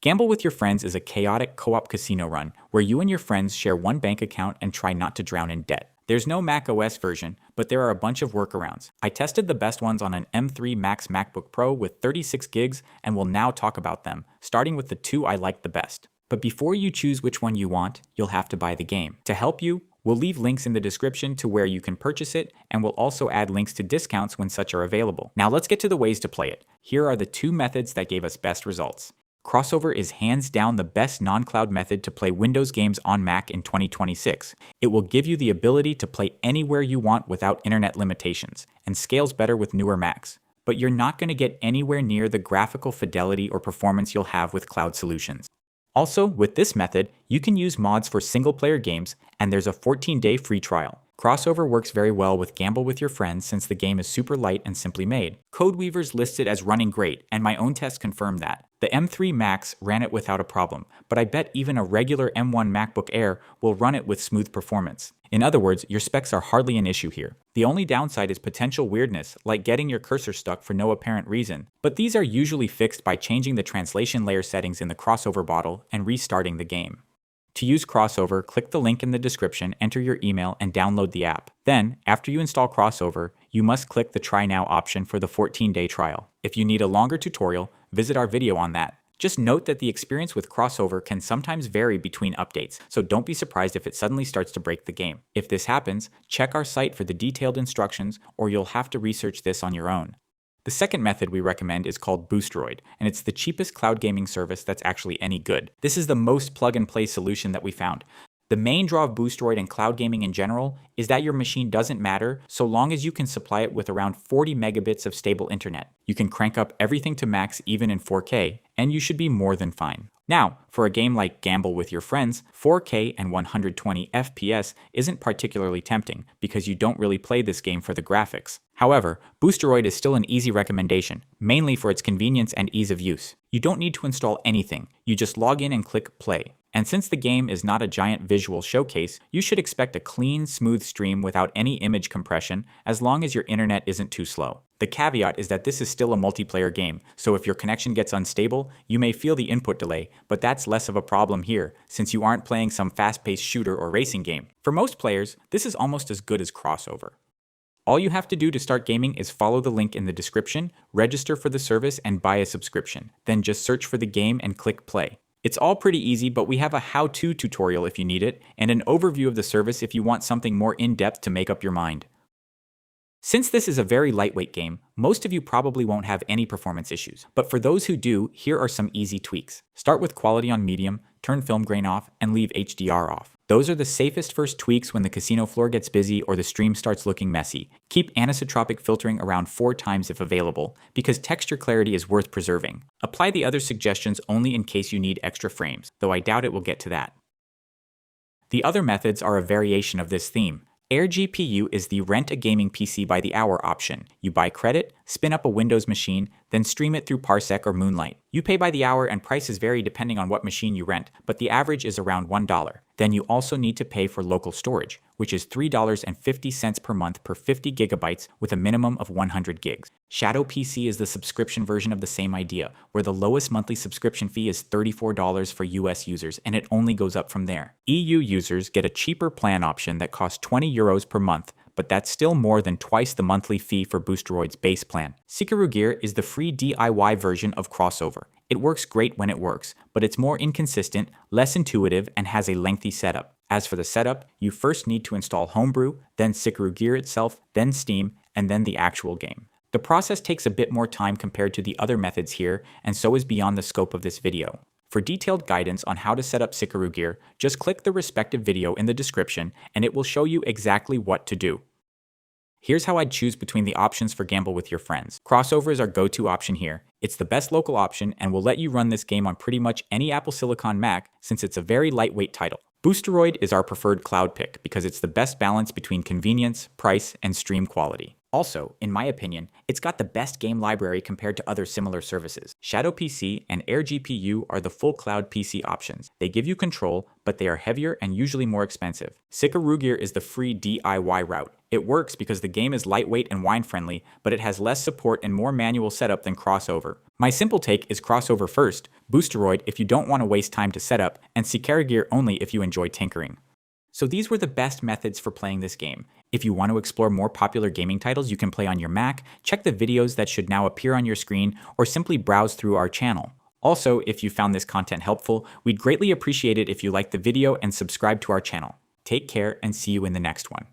Gamble with Your Friends is a chaotic co-op casino run where you and your friends share one bank account and try not to drown in debt. There's no macOS version, but there are a bunch of workarounds. I tested the best ones on an M3 Max MacBook Pro with 36 gigs and will now talk about them, starting with the two I liked the best. But before you choose which one you want, you'll have to buy the game. To help you, we'll leave links in the description to where you can purchase it, and we'll also add links to discounts when such are available. Now let's get to the ways to play it. Here are the two methods that gave us best results. Crossover is hands down the best non-cloud method to play Windows games on Mac in 2026. It will give you the ability to play anywhere you want without internet limitations, and scales better with newer Macs. But you're not going to get anywhere near the graphical fidelity or performance you'll have with cloud solutions. Also, with this method, you can use mods for single-player games, and there's a 14-day free trial. Crossover works very well with Gamble with Your Friends since the game is super light and simply made. CodeWeaver's listed as running great, and my own test confirmed that. The M3 Max ran it without a problem, but I bet even a regular M1 MacBook Air will run it with smooth performance. In other words, your specs are hardly an issue here. The only downside is potential weirdness, like getting your cursor stuck for no apparent reason, but these are usually fixed by changing the translation layer settings in the Crossover bottle and restarting the game. To use Crossover, click the link in the description, enter your email, and download the app. Then, after you install Crossover, you must click the Try Now option for the 14-day trial. If you need a longer tutorial, visit our video on that. Just note that the experience with Crossover can sometimes vary between updates, so don't be surprised if it suddenly starts to break the game. If this happens, check our site for the detailed instructions, or you'll have to research this on your own. The second method we recommend is called Boosteroid, and it's the cheapest cloud gaming service that's actually any good. This is the most plug-and-play solution that we found. The main draw of Boosteroid and cloud gaming in general is that your machine doesn't matter so long as you can supply it with around 40 megabits of stable internet. You can crank up everything to max even in 4K, and you should be more than fine. Now, for a game like Gamble with Your Friends, 4K and 120 FPS isn't particularly tempting because you don't really play this game for the graphics. However, Boosteroid is still an easy recommendation, mainly for its convenience and ease of use. You don't need to install anything, you just log in and click play. And since the game is not a giant visual showcase, you should expect a clean, smooth stream without any image compression as long as your internet isn't too slow. The caveat is that this is still a multiplayer game, so if your connection gets unstable, you may feel the input delay, but that's less of a problem here, since you aren't playing some fast-paced shooter or racing game. For most players, this is almost as good as Crossover. All you have to do to start gaming is follow the link in the description, register for the service, and buy a subscription. Then just search for the game and click play. It's all pretty easy, but we have a how-to tutorial if you need it, and an overview of the service if you want something more in-depth to make up your mind. Since this is a very lightweight game, most of you probably won't have any performance issues, but for those who do, here are some easy tweaks. Start with quality on medium, turn film grain off, and leave HDR off. Those are the safest first tweaks when the casino floor gets busy or the stream starts looking messy. Keep anisotropic filtering around 4 times if available, because texture clarity is worth preserving. Apply the other suggestions only in case you need extra frames, though I doubt it will get to that. The other methods are a variation of this theme. AirGPU is the rent a gaming PC by the hour option. You buy credit, spin up a Windows machine, then stream it through Parsec or Moonlight. You pay by the hour and prices vary depending on what machine you rent, but the average is around $1. Then you also need to pay for local storage, which is $3.50 per month per 50 gigabytes with a minimum of 100 gigs. Shadow PC is the subscription version of the same idea, where the lowest monthly subscription fee is $34 for US users, and it only goes up from there. EU users get a cheaper plan option that costs €20 per month, but that's still more than twice the monthly fee for Boosteroid's base plan. Sikarugir is the free DIY version of Crossover. It works great when it works, but it's more inconsistent, less intuitive, and has a lengthy setup. As for the setup, you first need to install Homebrew, then Sikarugir itself, then Steam, and then the actual game. The process takes a bit more time compared to the other methods here, and so is beyond the scope of this video. For detailed guidance on how to set up Sikarugir, just click the respective video in the description, and it will show you exactly what to do. Here's how I'd choose between the options for Gamble with Your Friends. Crossover is our go-to option here. It's the best local option and will let you run this game on pretty much any Apple Silicon Mac since it's a very lightweight title. Boosteroid is our preferred cloud pick because it's the best balance between convenience, price, and stream quality. Also, in my opinion, it's got the best game library compared to other similar services. Shadow PC and AirGPU are the full cloud PC options. They give you control, but they are heavier and usually more expensive. Sikarugir is the free DIY route. It works because the game is lightweight and wine-friendly, but it has less support and more manual setup than Crossover. My simple take is Crossover first, Boosteroid if you don't want to waste time to set up, and Sikarugir only if you enjoy tinkering. So these were the best methods for playing this game. If you want to explore more popular gaming titles you can play on your Mac, check the videos that should now appear on your screen, or simply browse through our channel. Also, if you found this content helpful, we'd greatly appreciate it if you liked the video and subscribe to our channel. Take care and see you in the next one.